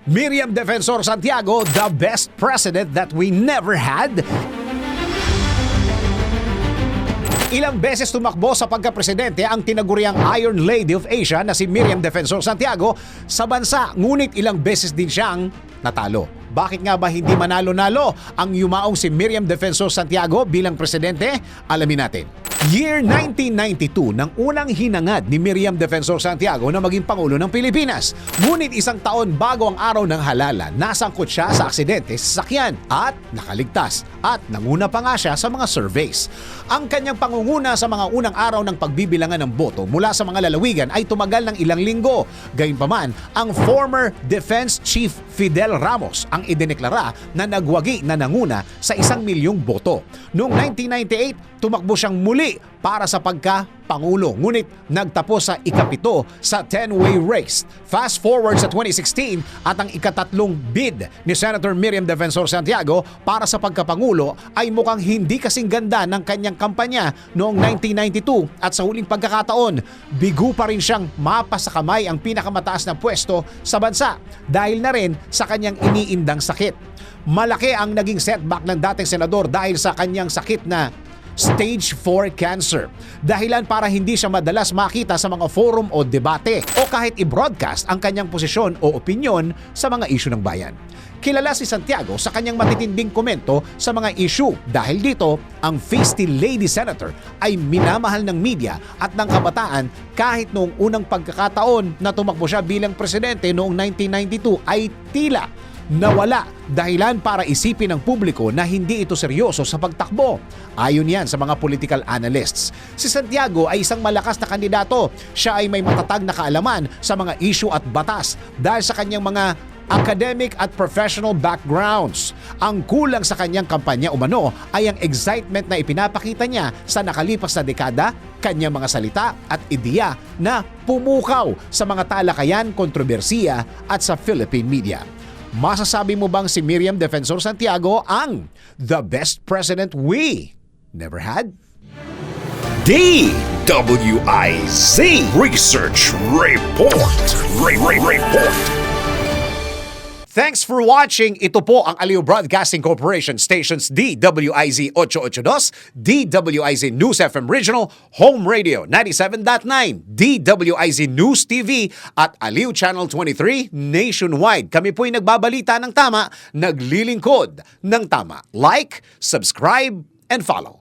Miriam Defensor Santiago, the best president that we never had. Ilang beses tumakbo sa pagkapresidente ang tinaguriang Iron Lady of Asia na si Miriam Defensor Santiago sa bansa, ngunit ilang beses din siyang natalo. Bakit nga ba hindi manalo-nalo ang yumaong si Miriam Defensor Santiago bilang presidente? Alamin natin. Year 1992 nang unang hinangad ni Miriam Defensor Santiago na maging Pangulo ng Pilipinas. Ngunit isang taon bago ang araw ng halalan, nasangkot siya sa aksidente sa sasakyan at nakaligtas at nanguna pa nga siya sa mga surveys. Ang kanyang pangunguna sa mga unang araw ng pagbibilangan ng boto mula sa mga lalawigan ay tumagal ng ilang linggo. Gayunpaman, ang former Defense Chief Fidel Ramos ang idineklara na nagwagi na nanguna sa 1 milyong boto. Noong 1998, tumakbo siyang muli para sa pagka-pangulo, ngunit nagtapos sa ikapito sa 10-way race. Fast forward sa 2016 at ang ikatatlong bid ni Senator Miriam Defensor Santiago para sa pagkapangulo ay mukhang hindi kasing ganda ng kanyang kampanya noong 1992 at sa huling pagkakataon, bigo pa rin siyang mapa sa kamay ang pinakamataas na pwesto sa bansa dahil na rin sa kanyang iniindang sakit. Malaki ang naging setback ng dating senador dahil sa kanyang sakit na Stage 4 cancer. Dahilan para hindi siya madalas makita sa mga forum o debate o kahit i-broadcast ang kanyang posisyon o opinyon sa mga isyu ng bayan. Kilala si Santiago sa kanyang matitinding komento sa mga isyu dahil dito ang Feisty Lady Senator ay minamahal ng media at ng kabataan kahit noong unang pagkakataon na tumakbo siya bilang presidente noong 1992 ay tila nawala dahilan para isipin ng publiko na hindi ito seryoso sa pagtakbo. Ayon yan sa mga political analysts. Si Santiago ay isang malakas na kandidato. Siya ay may matatag na kaalaman sa mga issue at batas dahil sa kanyang mga academic at professional backgrounds. Ang kulang sa kanyang kampanya umano ay ang excitement na ipinapakita niya sa nakalipas na dekada, kanyang mga salita at ideya na pumukaw sa mga talakayan, kontrobersiya at sa Philippine media. Masasabi mo bang si Miriam Defensor Santiago ang the best president we never had? DWIZ Research Report. Report. Thanks for watching. Ito po ang Aliw Broadcasting Corporation stations DWIZ 882, DWIZ News FM Regional, Home Radio 97.9, DWIZ News TV at Aliw Channel 23 nationwide. Kami po'y nagbabalita ng tama, naglilingkod ng tama. Like, subscribe, and follow.